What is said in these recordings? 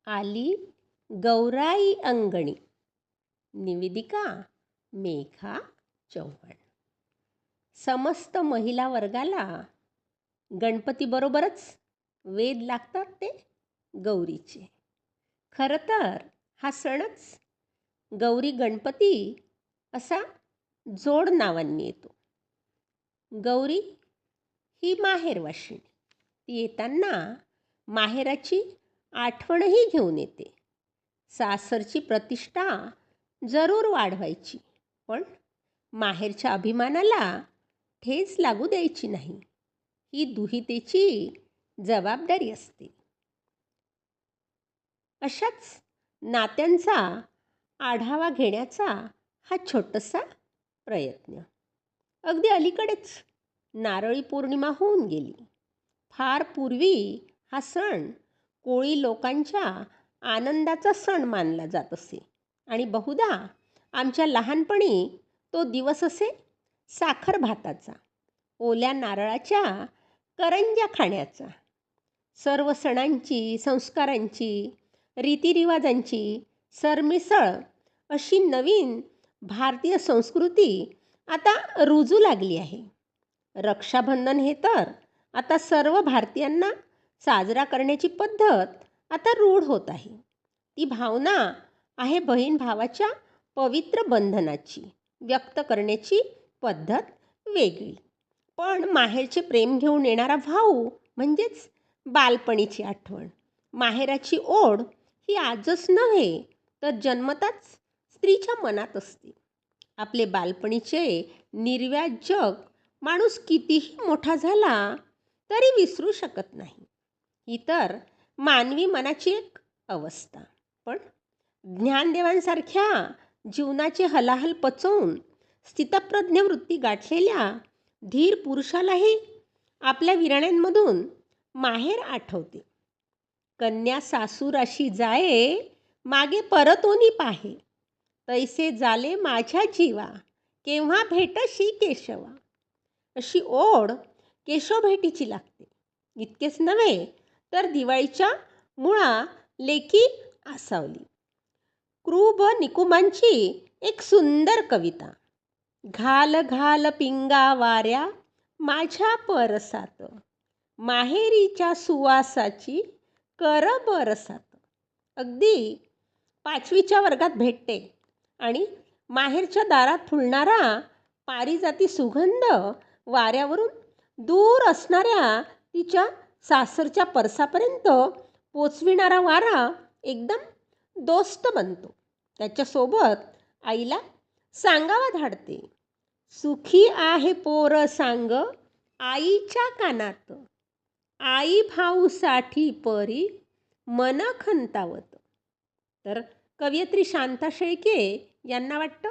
आली गौराई अंगणी. निवेदिका मेघा चव्हाण. समस्त महिला वर्गाला गणपतीबरोबरच वेध लागतात ते गौरीचे. खरं तर हा सणच गौरी गणपती असा जोड नावांनी येतो. गौरी ही माहेरवाशिणी. ती येताना माहेराची आठवणही घेऊन येते. सासरची प्रतिष्ठा जरूर वाढवायची, पण माहेरच्या अभिमानाला ठेच लागू द्यायची नाही. ही दुहितेची जबाबदारी असते. अशाच नात्यांचा आढावा घेण्याचा हा छोटासा प्रयत्न. अगदी अलीकडेच नारळी पौर्णिमा होऊन गेली. फार पूर्वी हा सण कोळी लोकांच्या आनंदाचा सण मानला जात असे आणि बहुधा आमच्या लहानपणी तो दिवस असे साखर भाताचा, ओल्या नारळाच्या करंज्या खाण्याचा. सर्व सणांची, संस्कारांची, रीतिरिवाजांची सरमिसळ अशी नवीन भारतीय संस्कृती आता रुजू लागली आहे. रक्षाबंधन हे तर आता सर्व भारतीयांना साजरा करण्याची पद्धत आता रूढ होत आहे. ती भावना आहे बहीण भावाच्या पवित्र बंधनाची व्यक्त करण्याची पद्धत वेगळी. पण माहेरचे प्रेम घेऊन येणारा भाऊ म्हणजेच बालपणीची आठवण. माहेराची ओढ ही आजच नव्हे तर जन्मताच स्त्रीच्या मनात असते. आपले बालपणीचे निर्व्याज जग माणूस कितीही मोठा झाला तरी विसरू शकत नाही. ही तर मानवी मनाची एक अवस्था. पण ज्ञानदेवांसारख्या जीवनाचे हलाहल पचवून स्थितप्रज्ञ वृत्ती गाठलेल्या धीर पुरुषालाही आपल्या विरण्यांमधून माहेर आठवते. कन्या सासूराशी जाये मागे परतोनी पाहे, तैसे झाले माझ्या जीवा केव्हा भेटशी केशवा. अशी ओढ केशवभेटीची लागते. इतकेच नव्हे तर दिवाळीच्या मुळा लेकी आसावली. क्रूब निकुमांची एक सुंदर कविता. घाल घाल पिंगा वाऱ्या माझ्या परसात, माहेरीच्या सुवासाची कर बरसात. अगदी 5वीच्या वर्गात भेटते आणि माहेरच्या दारात फुलणारा पारिजाती सुगंध वाऱ्यावरून दूर असणाऱ्या तिच्या सासरच्या परसापर्यंत पोचविणारा वारा एकदम दोस्त बनतो. त्याच्यासोबत आईला सांगावा धाडते, सुखी आहे पोर सांग आईच्या कानात, आई भाऊसाठी परी मन खंतावत. तर कवयित्री शांता शेळके यांना वाटतं,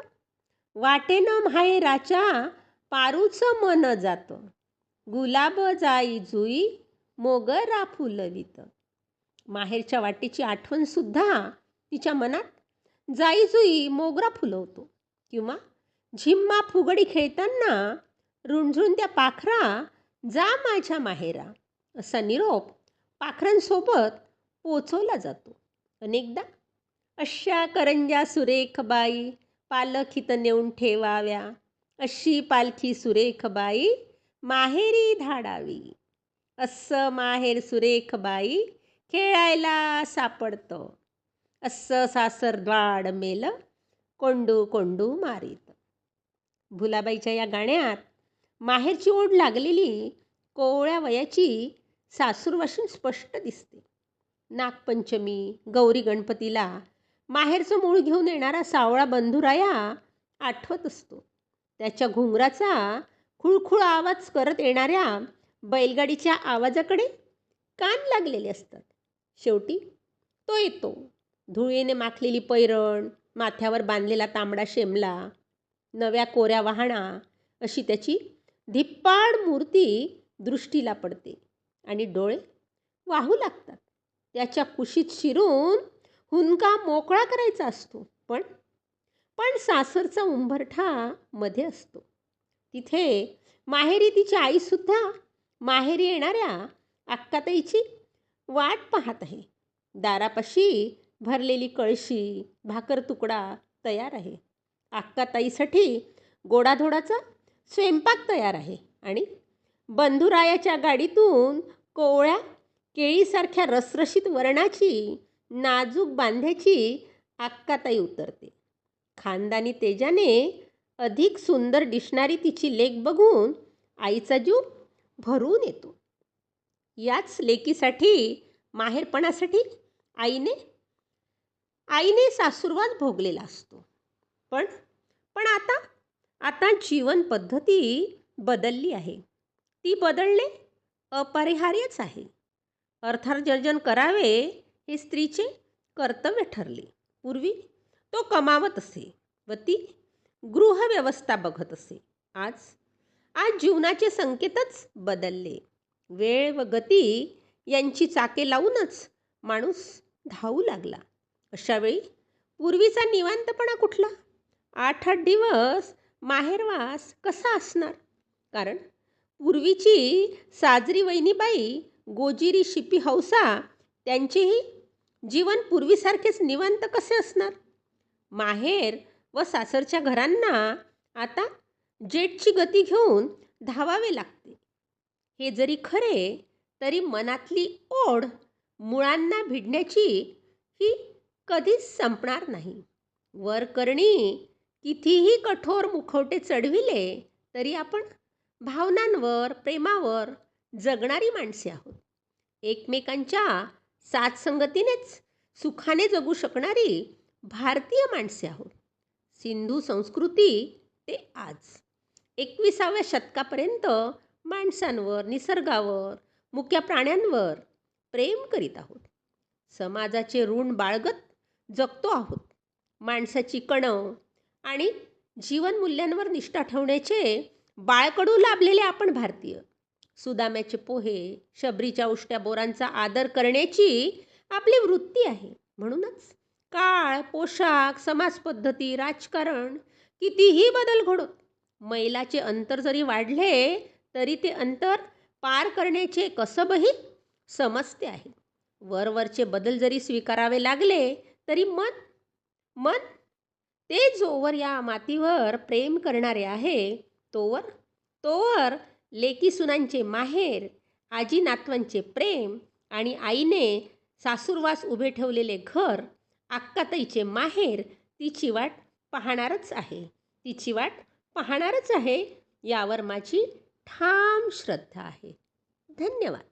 वाटेनं माहेराच्या पारूचं मन जात, गुलाब जाई जुई मोगरा फुलवित. माहेरच्या वाटेची आठवणसुद्धा तिच्या मनात जाई जुई मोगरा फुलवतो. किंवा झिम्मा फुगडी खेळताना रुंझुंत्या पाखरा जा माझ्या माहेरा असा निरोप पाखरांसोबत पोचवला जातो. अनेकदा अशा करंज्या सुरेख बाई पालखीत नेऊन ठेवाव्या, अशी पालखी सुरेख बाई माहेरी धाडावी, असं माहेर सुरेख बाई खेळायला सापडतं, असं सासरद्वाड मेल कोंडू कोंडू मारीत. भुलाबाईच्या या गाण्यात माहेरची ओढ लागलेली कोवळ्या वयाची सासूरवाशीण स्पष्ट दिसते. नागपंचमी, गौरी गणपतीला माहेरचं मूळ घेऊन येणारा सावळा बंधुराया आठवत असतो. त्याच्या घुंगराचा खुळखुळ आवाज करत येणाऱ्या बैलगाडीच्या आवाजाकडे कान लागलेले असतात. शेवटी तो येतो. धुळीने माखलेली पैरण, माथ्यावर बांधलेला तांबडा शेमला, नव्या कोऱ्या वाहणा अशी त्याची धिप्पाड मूर्ती दृष्टीला पडते आणि डोळे वाहू लागतात. त्याच्या कुशीत शिरून हुंदका मोकळा करायचा असतो. पण पण सासरचा उंबरठा मध्ये असतो. तिथे माहेरी तिची आईसुद्धा माहेरी येणाऱ्या अक्काताईची वाट पाहत आहे. दारापाशी भरलेली कळशी, भाकर तुकडा तयार आहे. अक्काताईसाठी गोडाधोडाचा स्वयंपाक तयार आहे. आणि बंधुरायाच्या गाडीतून कोवळ्या केळीसारख्या रसरशीत वरणाची नाजूक बांध्याची अक्काताई उतरते. खानदानी तेजाने अधिक सुंदर दिसणारी तिची लेक बघून आईचा जीव भरून येतो. याच लेकीसाठी, माहेरपणासाठी आईने आईने सासुरवास भोगलेला असतो. पण पण आता आता जीवन पद्धती बदलली आहे. ती बदलणे अपरिहार्यच आहे. अर्थार्जन करावे हे स्त्रीचे कर्तव्य ठरले. पूर्वी तो कमावत असे व ती गृहव्यवस्था बघत असे. आज आज जीवनाचे संकेतच बदलले. वेळ व गती यांची चाके लावूनच माणूस धावू लागला. अशावेळी पूर्वीचा निवांतपणा कुठला? 8-8 दिवस माहेरवास कसा असणार? कारण पूर्वीची साजरी वहिनीबाई, गोजिरी शिपी हौसा त्यांचेही जीवन पूर्वीसारखेच निवांत कसे असणार? माहेर व सासरच्या घरांना आता जेटची गती घेऊन धावावे लागते. हे जरी खरे तरी मनातली ओढ मुळांना भिडण्याची ही कधीच संपणार नाही. वरकरणी कितीही कठोर मुखवटे चढविले तरी आपण भावनांवर, प्रेमावर जगणारी माणसे आहोत. एकमेकांच्या साथसंगतीनेच सुखाने जगू शकणारी भारतीय माणसे आहोत. सिंधू संस्कृती ते आज 21व्या शतकापर्यंत माणसांवर, निसर्गावर, मुक्या प्राण्यांवर प्रेम करीत आहोत. समाजाचे ऋण बाळगत जगतो आहोत. माणसाची कणव आणि जीवनमूल्यांवर निष्ठा ठेवण्याचे बाळकडू लाभलेले आपण भारतीय. सुदाम्याचे पोहे, शबरीच्या उष्ट्या बोरांचा आदर करण्याची आपली वृत्ती आहे. म्हणूनच काळ, पोशाख, समाजपद्धती, राजकारण कितीही बदल घडोत, मैलाचे अंतर जरी वाढले तरी ते अंतर पार करण्याचे कसबही समजते आहे. वरवरचे बदल जरी स्वीकारावे लागले तरी मन मन ते जोवर या मातीवर प्रेम करणारे आहे तोवर लेकी सुनांचे माहेर, आजी नातवांचे प्रेम आणि आईने सासूरवास उभे ठेवलेले घर, अक्काताईचे माहेर तिची वाट पाहणारच आहे. तिची वाट पाहणारच आहे यावर माझी ठाम श्रद्धा आहे. धन्यवाद.